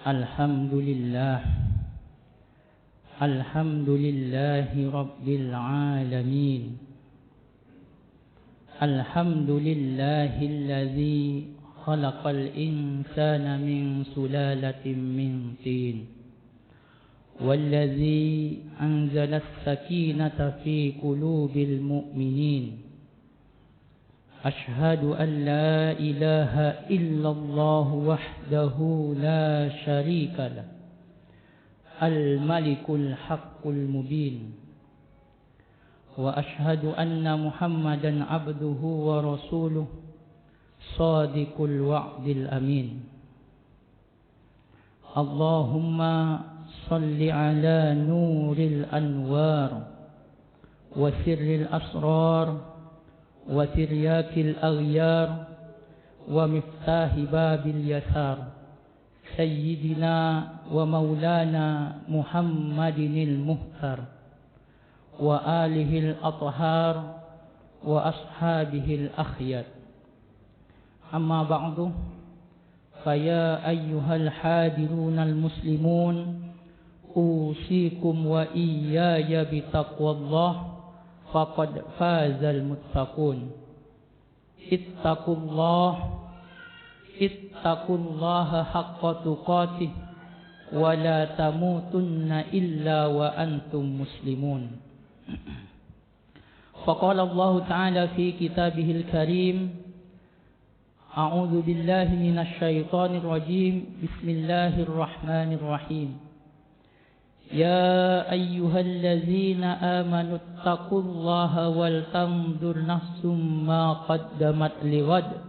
Alhamdulillah. Alhamdulillahi Rabbil Alamin. Alhamdulillahilladzi khalaqal insana min sulalatin min tin. Walladzi anzala as-sakinata fi qulubil mu'minin. Ashhadu an la ilaha illallah wahdahu la syarika lah. Al-Malikul Haqqul Mubin. Wa ashhadu anna Muhammadan abduhu wa rasuluh Sadiqul wa'dil amin. Allahumma salli ala nuril anwar wa sirril asrar wa tiryakil aghyar wa miftahi babil yasar Sayyidina wa maulana Muhammadinil muhtar wa alihil athhar wa ashabihil akhyar. Amma ba'du, faya ayyuhal hadirunal muslimun, usikum wa iyaya bitaqwallah, faqad fazal muttaqun. Ittaqullaha haqqa tuqatih wa la tamutunna illa wa antum muslimun. Faqala Allah Ta'ala fi kitabihil karim, a'udzu billahi minasy syaithanir rajim, bismillahirrahmanirrahim. Ya ayyuhallazina amanu taqullaha wal tanzur nafsum ma qaddamat lighad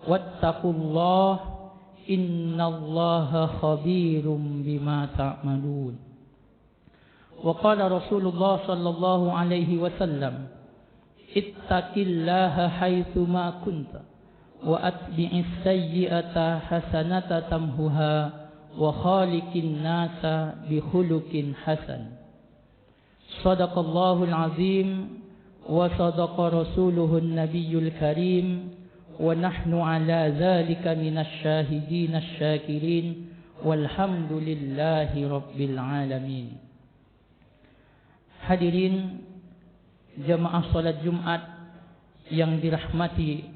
wattaqullaha innallaha khabirum bima ta'malun. Wa qala Rasulullah sallallahu alaihi wasallam, ittaqillaha haitsu ma kunta wa atbi'is sayyi'ata hasanata tamhuha wa khaliqin nasa bi khuluqin hasan. Shadaqallahul azim wa sadaqa rasuluhun nabiyyul karim wa nahnu ala dzalika minasy syahidin asy-syakirin walhamdulillahi rabbil alamin. Hadirin jamaah salat Jumat yang dirahmati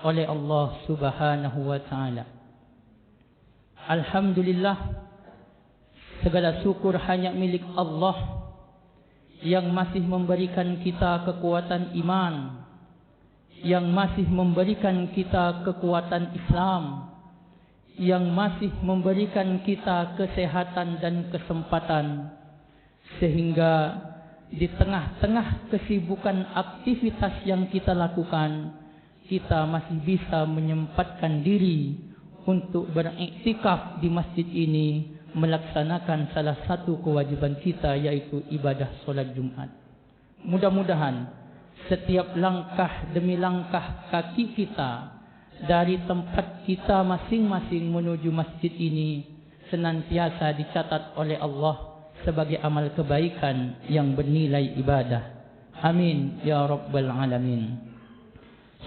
oleh Allah Subhanahu wa taala. Alhamdulillah, segala syukur hanya milik Allah yang masih memberikan kita kekuatan iman, yang masih memberikan kita kekuatan Islam, yang masih memberikan kita kesehatan dan kesempatan, sehingga di tengah-tengah kesibukan aktivitas yang kita lakukan, kita masih bisa menyempatkan diri untuk beriktikaf di masjid ini, melaksanakan salah satu kewajiban kita, yaitu ibadah solat Jumat. Mudah-mudahan setiap langkah demi langkah kaki kita dari tempat kita masing-masing menuju masjid ini senantiasa dicatat oleh Allah sebagai amal kebaikan yang bernilai ibadah. Amin ya rabbal alamin.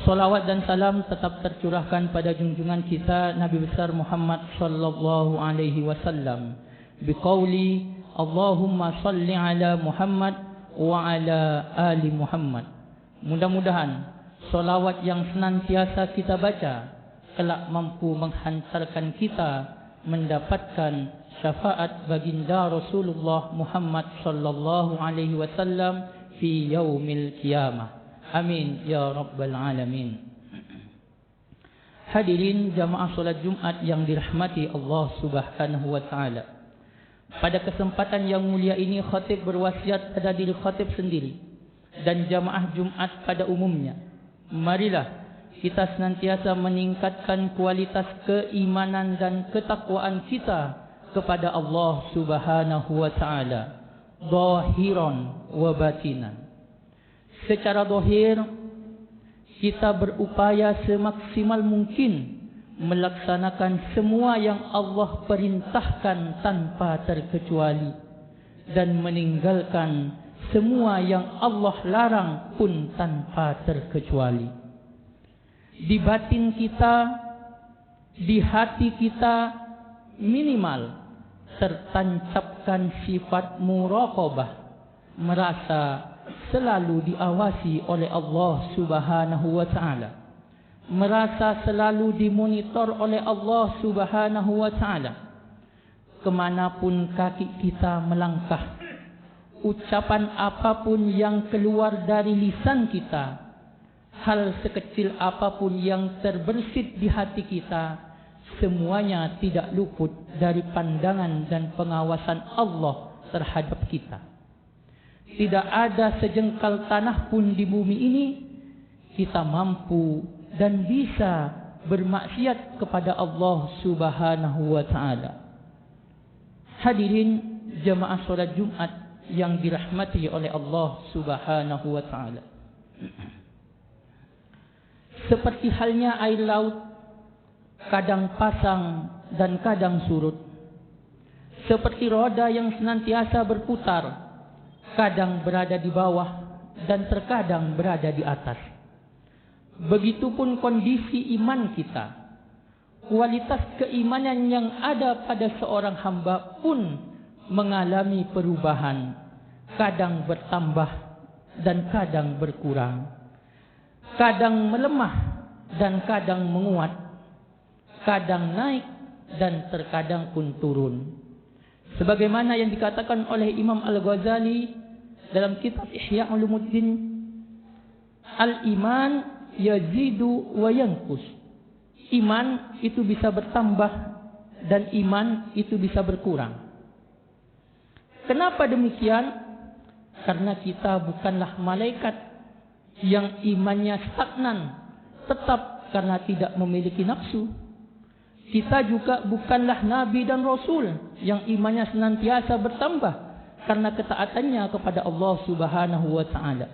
Salawat dan salam tetap tercurahkan pada junjungan kita Nabi besar Muhammad sallallahu alaihi wasallam biqauli Allahumma salli ala Muhammad wa ala ali Muhammad. Mudah-mudahan salawat yang senantiasa kita baca kelak mampu menghantarkan kita mendapatkan syafaat baginda Rasulullah Muhammad sallallahu alaihi wasallam fi yaumil qiyamah. Amin ya rabbal alamin. Hadirin jamaah solat Jumat yang dirahmati Allah Subhanahu wa taala. Pada kesempatan yang mulia ini, khatib berwasiat pada diri khatib sendiri dan jamaah Jumat pada umumnya. Marilah kita senantiasa meningkatkan kualitas keimanan dan ketakwaan kita kepada Allah Subhanahu wa taala, zahiran wa batinan. Secara zahir, kita berupaya semaksimal mungkin melaksanakan semua yang Allah perintahkan tanpa terkecuali dan meninggalkan semua yang Allah larang pun tanpa terkecuali. Di batin kita, di hati kita, minimal tertancapkan sifat muraqabah, merasa selalu diawasi oleh Allah Subhanahu wa taala, merasa selalu dimonitor oleh Allah Subhanahu wa taala. Kemanapun kaki kita melangkah, ucapan apapun yang keluar dari lisan kita, hal sekecil apapun yang terbersit di hati kita, semuanya tidak luput dari pandangan dan pengawasan Allah terhadap kita. Tidak ada sejengkal tanah pun di bumi ini kita mampu dan bisa bermaksiat kepada Allah Subhanahu wa taala. Hadirin jemaah salat Jumat yang dirahmati oleh Allah Subhanahu wa taala. Seperti halnya air laut, kadang pasang dan kadang surut. Seperti roda yang senantiasa berputar, kadang berada di bawah dan terkadang berada di atas. Begitupun kondisi iman kita. Kualitas keimanan yang ada pada seorang hamba pun mengalami perubahan, kadang bertambah dan kadang berkurang, kadang melemah dan kadang menguat, kadang naik dan terkadang pun turun. Sebagaimana yang dikatakan oleh Imam Al-Ghazali dalam kitab Ihya Ulumuddin, al-iman yazidu wa yanqus. Iman itu bisa bertambah dan iman itu bisa berkurang. Kenapa demikian? Karena kita bukanlah malaikat yang imannya stagnan, tetap karena tidak memiliki nafsu. Kita juga bukanlah nabi dan rasul yang imannya senantiasa bertambah karena ketaatannya kepada Allah Subhanahu wa taala.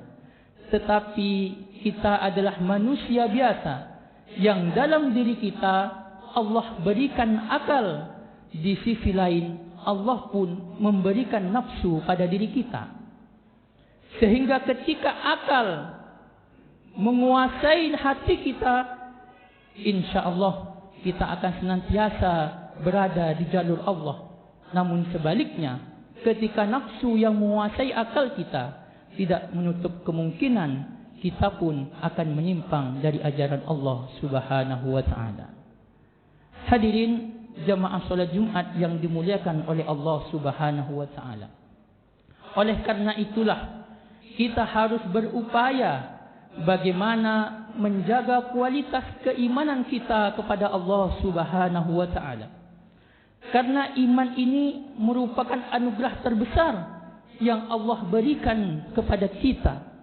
Tetapi kita adalah manusia biasa yang dalam diri kita Allah berikan akal, di sisi lain Allah pun memberikan nafsu pada diri kita. Sehingga ketika akal menguasai hati kita, insya Allah kita akan senantiasa berada di jalur Allah. Namun sebaliknya, ketika nafsu yang menguasai akal kita, tidak menutup kemungkinan kita pun akan menyimpang dari ajaran Allah Subhanahu wa taala. Hadirin jamaah salat Jumat yang dimuliakan oleh Allah Subhanahu wa taala. Oleh karena itulah kita harus berupaya bagaimana menjaga kualitas keimanan kita kepada Allah Subhanahu wa taala. Karena iman ini merupakan anugerah terbesar yang Allah berikan kepada kita.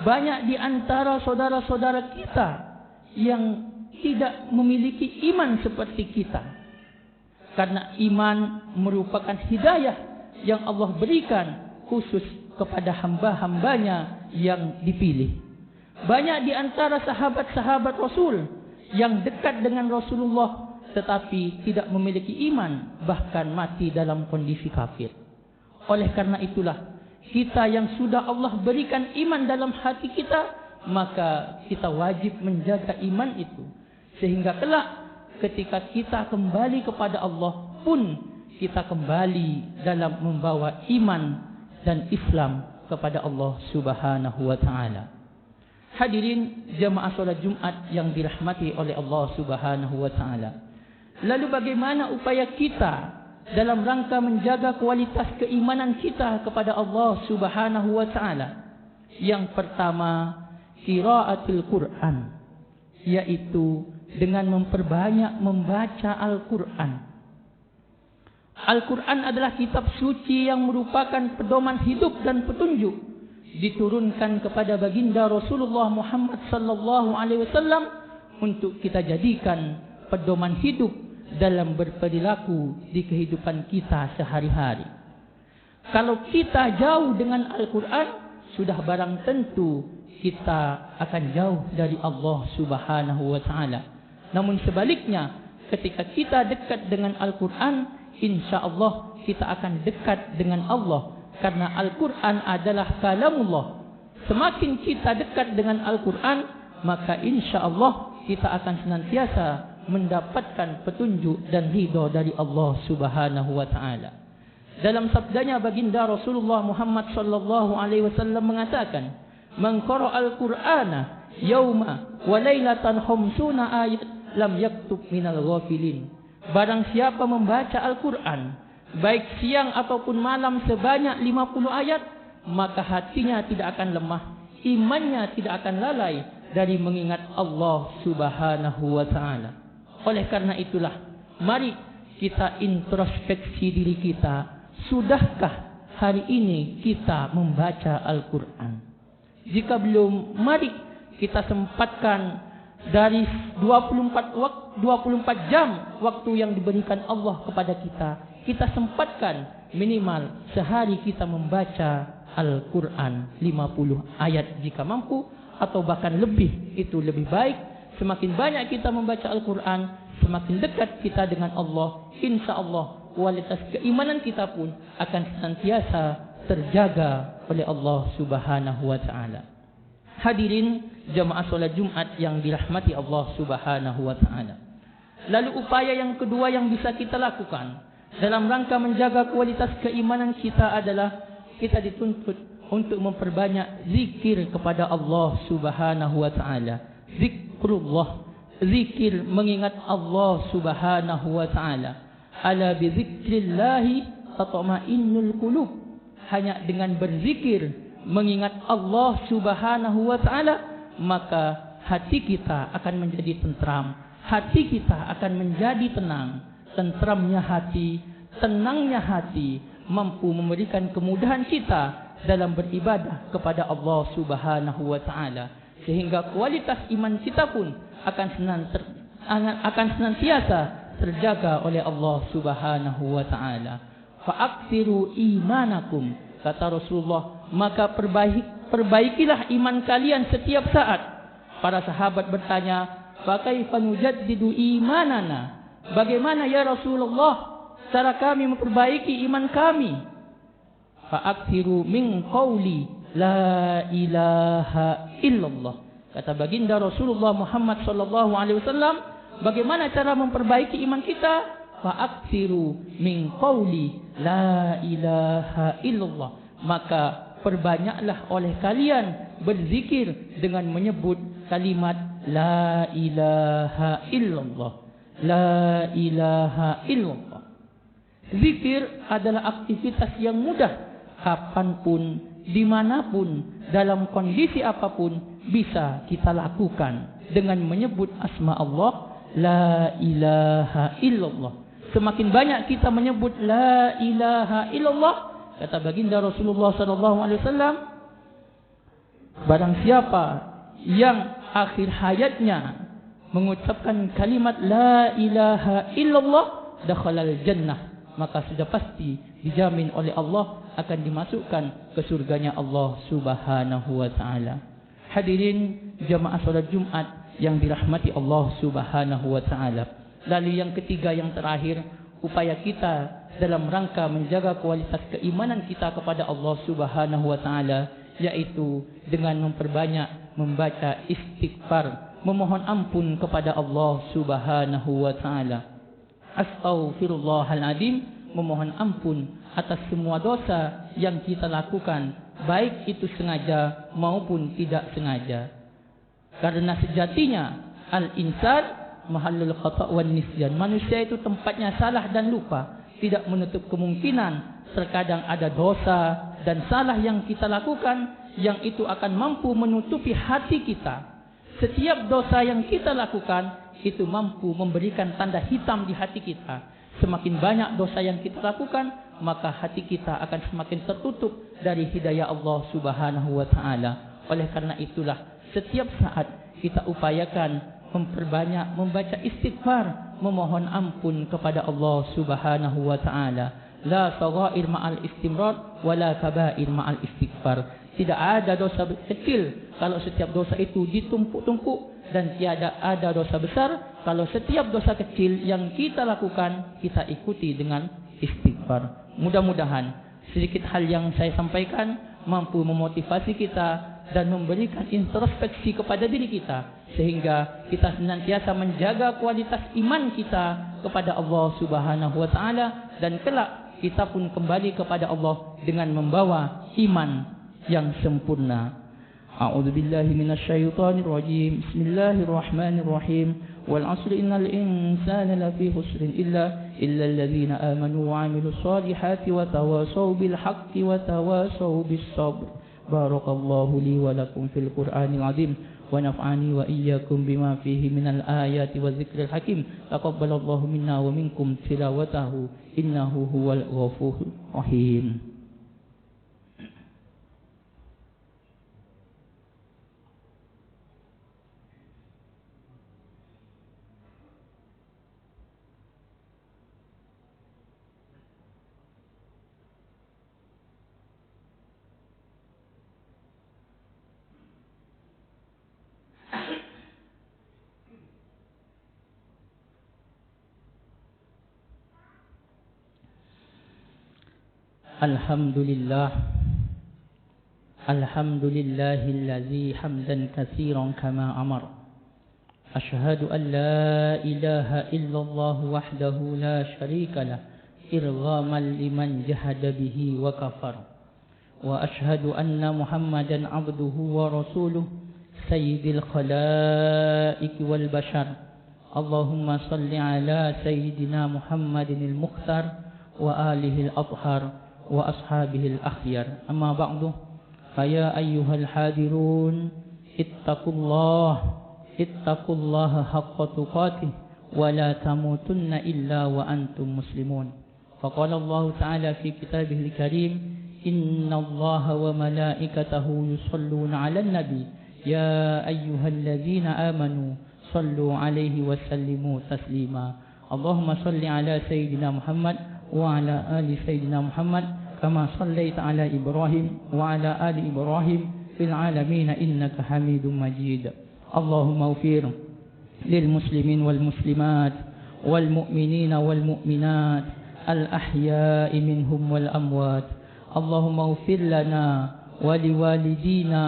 Banyak di antara saudara-saudara kita yang tidak memiliki iman seperti kita. Karena iman merupakan hidayah yang Allah berikan khusus kepada hamba-hambanya yang dipilih. Banyak di antara sahabat-sahabat Rasul yang dekat dengan Rasulullah tetapi tidak memiliki iman, bahkan mati dalam kondisi kafir. Oleh karena itulah, kita yang sudah Allah berikan iman dalam hati kita, maka kita wajib menjaga iman itu. Sehingga kelak ketika kita kembali kepada Allah pun, kita kembali dalam membawa iman dan Islam kepada Allah Subhanahu wa taala. Hadirin jemaah salat Jumat yang dirahmati oleh Allah Subhanahu wa taala. Lalu bagaimana upaya kita dalam rangka menjaga kualitas keimanan kita kepada Allah Subhanahu wa taala? Yang pertama, qiraatul Quran, yaitu dengan memperbanyak membaca Al-Quran. Al-Quran adalah kitab suci yang merupakan pedoman hidup dan petunjuk, diturunkan kepada baginda Rasulullah Muhammad sallallahu alaihi wasallam untuk kita jadikan pedoman hidup dalam berperilaku di kehidupan kita sehari-hari. Kalau kita jauh dengan Al-Quran, sudah barang tentu kita akan jauh dari Allah Subhanahu wa taala. Namun sebaliknya, ketika kita dekat dengan Al-Quran, insya Allah kita akan dekat dengan Allah. Karena Al-Quran adalah kalamullah. Semakin kita dekat dengan Al-Quran, maka insya Allah kita akan senantiasa mendapatkan petunjuk dan ridha dari Allah Subhanahu wa taala. Dalam sabdanya baginda Rasulullah Muhammad sallallahu alaihi wasallam mengatakan, "Man qara'al Qur'ana yauma wa lailatan khamsuna ayat lam yaktub minal ghafilin." Barang siapa membaca Al-Qur'an baik siang ataupun malam sebanyak 50 ayat, maka hatinya tidak akan lemah, imannya tidak akan lalai dari mengingat Allah Subhanahu wa taala. Oleh karena itulah, mari kita introspeksi diri kita. Sudahkah hari ini kita membaca Al-Qur'an? Jika belum, mari kita sempatkan dari 24 jam waktu yang diberikan Allah kepada kita. Kita sempatkan minimal sehari kita membaca Al-Qur'an 50 ayat jika mampu, atau bahkan lebih, itu lebih baik. Semakin banyak kita membaca Al-Qur'an, semakin dekat kita dengan Allah. Insya Allah kualitas keimanan kita pun akan senantiasa terjaga oleh Allah Subhanahu wa taala. Hadirin jamaah salat Jumat yang dirahmati Allah Subhanahu wa taala. Lalu upaya yang kedua yang bisa kita lakukan dalam rangka menjaga kualitas keimanan kita adalah kita dituntut untuk memperbanyak zikir kepada Allah Subhanahu wa taala. Zikrullah, zikir mengingat Allah Subhanahu wa taala. Ala bi dzikrillahi tatma'innul qulub. Hanya dengan berzikir mengingat Allah Subhanahu wa taala, maka hati kita akan menjadi tentram, hati kita akan menjadi tenang. Tentramnya hati, tenangnya hati mampu memberikan kemudahan kita dalam beribadah kepada Allah Subhanahu wa taala, sehingga kualitas iman kita pun akan senantiasa terjaga oleh Allah Subhanahu wa taala. Fa'aksiru imanakum, kata Rasulullah, maka perbaikilah iman kalian setiap saat. Para sahabat bertanya, "Fa kaifa nujaddidu imanana?" Bagaimana ya Rasulullah cara kami memperbaiki iman kami? Fa'aksiru min qawli la ilaha illallah. Kata baginda Rasulullah Muhammad sallallahu alaihi wasallam, bagaimana cara memperbaiki iman kita? Fa'aksiru min qawli la ilaha illallah. Maka perbanyaklah oleh kalian berzikir dengan menyebut kalimat la ilaha illallah. La ilaha illallah. Zikir adalah aktivitas yang mudah, kapanpun, dimanapun, dalam kondisi apapun bisa kita lakukan dengan menyebut asma Allah, la ilaha illallah. Semakin banyak kita menyebut la ilaha illallah, kata baginda Rasulullah SAW, barang siapa yang akhir hayatnya mengucapkan kalimat la ilaha illallah, dakhalal jannah, maka sudah pasti dijamin oleh Allah akan dimasukkan ke surganya Allah Subhanahu wa taala. Hadirin jamaah salat Jumat yang dirahmati Allah Subhanahu wa taala. Lalu yang ketiga, yang terakhir, upaya kita dalam rangka menjaga kualitas keimanan kita kepada Allah Subhanahu wa taala, yaitu dengan memperbanyak membaca istighfar, memohon ampun kepada Allah Subhanahu wa taala. Astaghfirullahaladzim, memohon ampun atas semua dosa yang kita lakukan, baik itu sengaja maupun tidak sengaja. Karena sejatinya al-insan mahallul khata' wan nisyan. Manusia itu tempatnya salah dan lupa. Tidak menutup kemungkinan terkadang ada dosa dan salah yang kita lakukan yang itu akan mampu menutupi hati kita. Setiap dosa yang kita lakukan itu mampu memberikan tanda hitam di hati kita. Semakin banyak dosa yang kita lakukan, maka hati kita akan semakin tertutup dari hidayah Allah Subhanahu wa taala. Oleh karena itulah setiap saat kita upayakan memperbanyak membaca istighfar, memohon ampun kepada Allah Subhanahu wa taala. La saghair ma'al istimrar wala kabair ma'al istighfar. Tidak ada dosa kecil kalau setiap dosa itu ditumpuk-tumpuk, dan tiada ada dosa besar kalau setiap dosa kecil yang kita lakukan kita ikuti dengan istighfar. Mudah-mudahan sedikit hal yang saya sampaikan mampu memotivasi kita dan memberikan introspeksi kepada diri kita sehingga kita senantiasa menjaga kualitas iman kita kepada Allah Subhanahu wa taala dan kelak kita pun kembali kepada Allah dengan membawa iman yang sempurna. A'udzubillahi minasyaitonir rajim. Bismillahirrahmanirrahim. Wal 'asri innal insana lafi khusrin illa alladzina amanu wa 'amilus solihati wa tawasaw bil haqqi wa tawasaw bis sabr. Barakallahu li wa lakum fil Qur'anil 'azim wa naf'ani wa iyyakum bima fihi minal ayati wa dzikril hakim. Taqabbalallahu minna wa minkum tilawatahu innahu huwal ghafurur rahim. Alhamdulillah. Alhamdulillahilladzi hamdan katsiran kama amar. Asyhadu an la ilaha illallah wahdahu la syarika lah irghaman liman jahada bihi wa kafar. Wa asyhadu anna Muhammadan abduhu wa rasuluh sayyidil khalaiq wal bashar. Allahumma salli ala sayyidina Muhammadinil mukhtar wa alihi al-athhar wa ashabihil akhyar. Amma ba'du, faya ayyuhal hadirun ittaqullaha haqqa tuqatih wa la tamutunna illa wa antum muslimun. Faqala Allah ta'ala fi kitabihil karim, innallaha wa malaikatahu yusalluna 'alan nabi ya ayyuhalladzina amanu sallu 'alaihi wa sallimu taslima. Allahumma salli ala sayyidina Muhammad وعلى آل سيدنا محمد كما صليت على إبراهيم وعلى آل إبراهيم في العالمين إنك حميد مجيد. اللهم اغفر للمسلمين والمسلمات والمؤمنين والمؤمنات الأحياء منهم والأموات. اللهم اغفر لنا ولوالدينا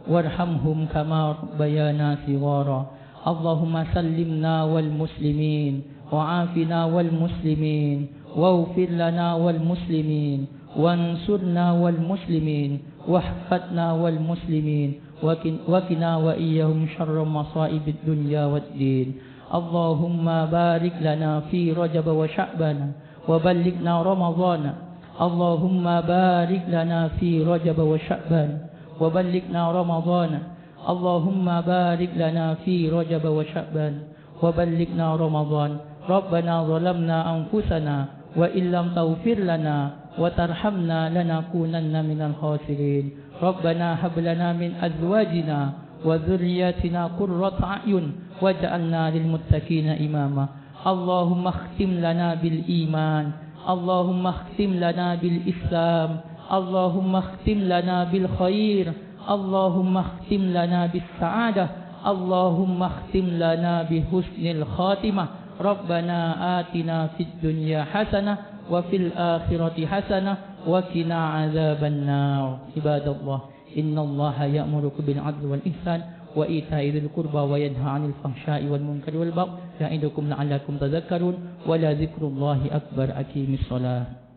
وارحمهم كما ربيانا صغارا. اللهم سلمنا والمسلمين وعافنا والمسلمين واغفر لنا والمسلمين وانصرنا والمسلمين واحفظنا والمسلمين وقنا وإياهم شر مصائب الدنيا والدين. اللهم بارك لنا في رجب وشعبان وبلغنا رمضان. اللهم بارك لنا في رجب وشعبان وبلغنا رمضان. اللهم بارك لنا في رجب وشعبان وبلغنا رمضان. ربنا ظلمنا أنفسنا وإن لم تغفر لنا وترحمنا لنكونن من الخاسرين. ربنا هب لنا من أزواجنا وذرياتنا قرة أعين واجعلنا للمتقين إماما. اللهم اختم لنا بالإيمان. اللهم اختم لنا بالإسلام. اللهم اختم لنا بالخير. اللهم اختم لنا بالسعادة. اللهم اختم لنا بحسن الخاتمة. ربنا آتنا في الدنيا حسنة وفي الآخرة حسنة وقنا عذاب النار. عباد الله إن الله يأمركم بالعدل والإحسان وإيتاء ذي القربى وينهى عن الفحشاء والمنكر والبغي يعظكم لعلكم تذكرون ولذكر الله أكبر. أقيموا الصلاة.